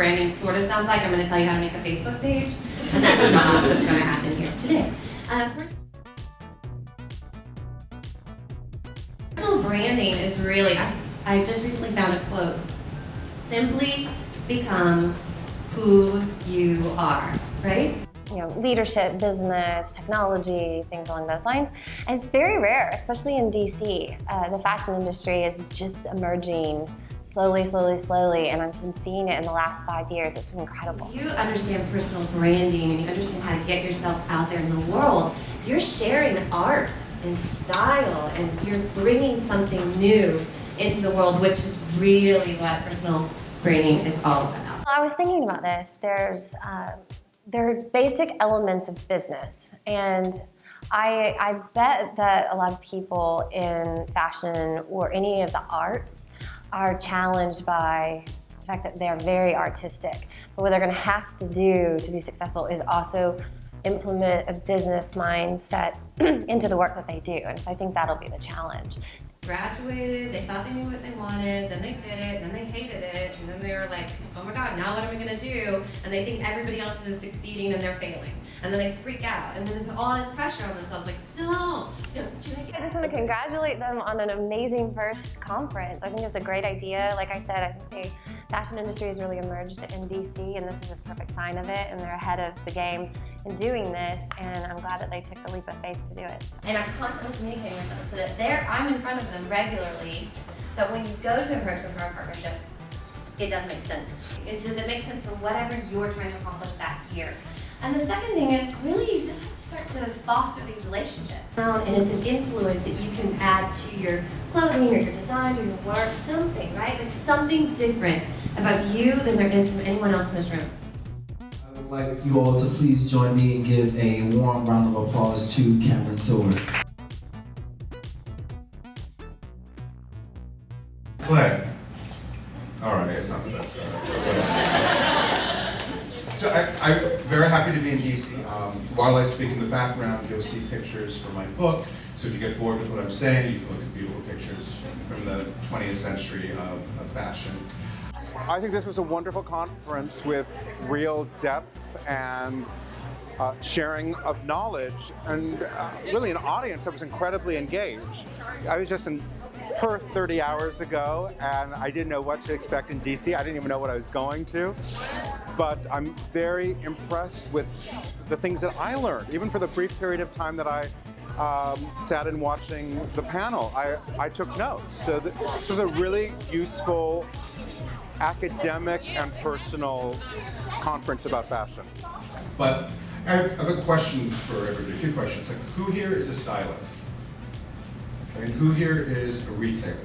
branding sort of sounds like. I'm going to tell you how to make a Facebook page, and that's not what's going to happen here today. Personal branding is really, I just recently found a quote, simply become who you are, right? You know, leadership, business, technology, things along those lines. And it's very rare, especially in DC. The fashion industry is just emerging slowly, and I've been seeing it in the last 5 years. It's been incredible. If you understand personal branding and you understand how to get yourself out there in the world, you're sharing art and style, and you're bringing something new into the world, which is really what personal branding is all about. I was thinking about this. There are basic elements of business, and I bet that a lot of people in fashion or any of the arts are challenged by the fact that they're very artistic. But what they're going to have to do to be successful is also implement a business mindset into the work that they do, and so I think that'll be the challenge. Graduated, they thought they knew what they wanted, then they did it, then they hated it, and then they were like, oh my god, now what am I going to do? And they think everybody else is succeeding and they're failing. And then they freak out, and then they put all this pressure on themselves, like, don't. I just want to congratulate them on an amazing first conference. I think it's a great idea. Like I said, I think the fashion industry has really emerged in DC, and this is a perfect sign of it, and they're ahead of the game in doing this, and I'm glad that they took the leap of faith to do it. And I'm constantly communicating with them so that I'm in front of them regularly, that when you go to a person-to-person partnership, it does make sense. Does it make sense for whatever you're trying to accomplish that here? And the second thing is, really, you just have to start to foster these relationships. And it's an influence that you can add to your clothing or your designs or your work, something, right? There's something different about you than there is from anyone else in this room. I would like you all to please join me and give a warm round of applause to Cameron Seward. Clay. All right, it's not the best start. So I'm very happy to be in DC. While I speak in the background, you'll see pictures from my book. So if you get bored with what I'm saying, you can look at beautiful pictures from the 20th century of fashion. I think this was a wonderful conference with real depth and sharing of knowledge, and really an audience that was incredibly engaged. I was just in Perth 30 hours ago, and I didn't know what to expect in DC. I didn't even know what I was going to. But I'm very impressed with the things that I learned, even for the brief period of time that I sat in watching the panel. I took notes. So this was a really useful academic and personal conference about fashion. But I have a question for everybody, a few questions. Like, who here is a stylist? Okay, and who here is a retailer?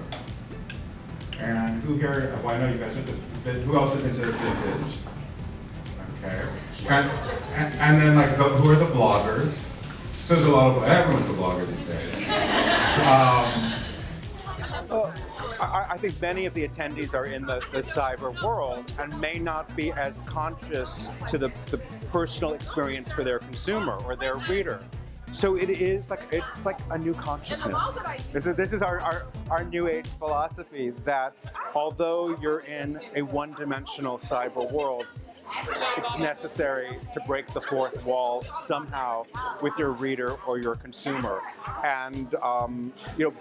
And who here, well, I know you guys are, but who else is into vintage? Okay, and then like, who are the bloggers? So there's a lot of, everyone's a blogger these days. Well, I think many of the attendees are in the cyber world and may not be as conscious to the personal experience for their consumer or their reader. So it's like a new consciousness. This is our new age philosophy that although you're in a one-dimensional cyber world, it's necessary to break the fourth wall somehow with your reader or your consumer, and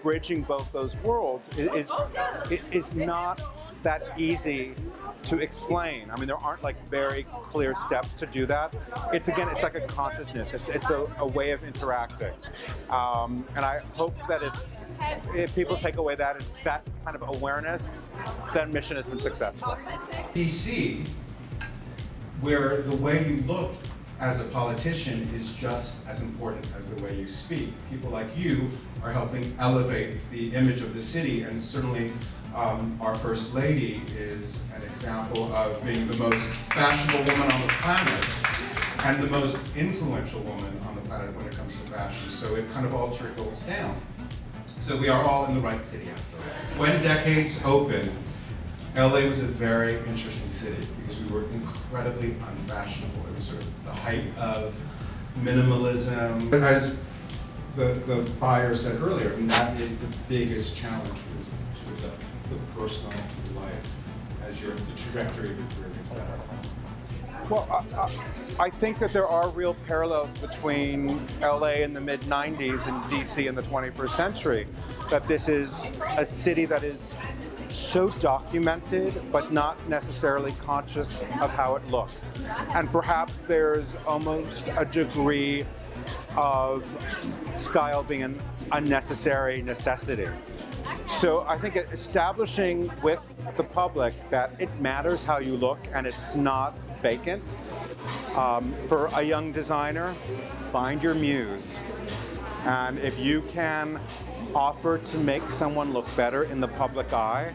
bridging both those worlds is not that easy to explain. I mean, there aren't like very clear steps to do that. It's like a consciousness. It's a way of interacting, and I hope that if people take away that kind of awareness, then mission has been successful. DC, where the way you look as a politician is just as important as the way you speak. People like you are helping elevate the image of the city, and certainly our First Lady is an example of being the most fashionable woman on the planet and the most influential woman on the planet when it comes to fashion. So it kind of all trickles down. So we are all in the right city after all. When Decades opened, LA was a very interesting city because we were incredibly unfashionable. It was sort of the height of minimalism. As the buyer said earlier, I mean, that is the biggest challenge, is sort of the personal life. as the trajectory of your career gets better? Well, I think that there are real parallels between LA in the mid-90s and DC in the 21st century, that this is a city that is so documented, but not necessarily conscious of how it looks. And perhaps there's almost a degree of style being an unnecessary necessity. So I think establishing with the public that it matters how you look and it's not vacant. For a young designer, find your muse. And if you can offer to make someone look better in the public eye,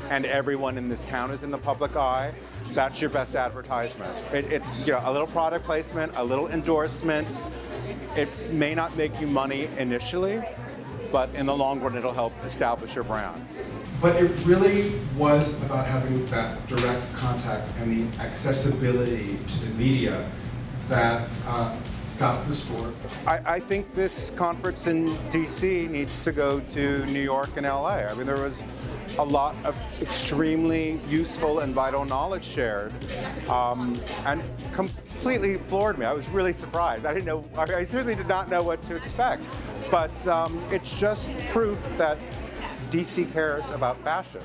and everyone in this town is in the public eye, that's your best advertisement. It's a little product placement, a little endorsement. It may not make you money initially, but in the long run, it'll help establish your brand. But it really was about having that direct contact and the accessibility to the media that got the store. I think this conference in DC needs to go to New York and LA. I mean, there was a lot of extremely useful and vital knowledge shared, and completely floored me. I was really surprised. I certainly did not know what to expect. But it's just proof that DC cares about fashion.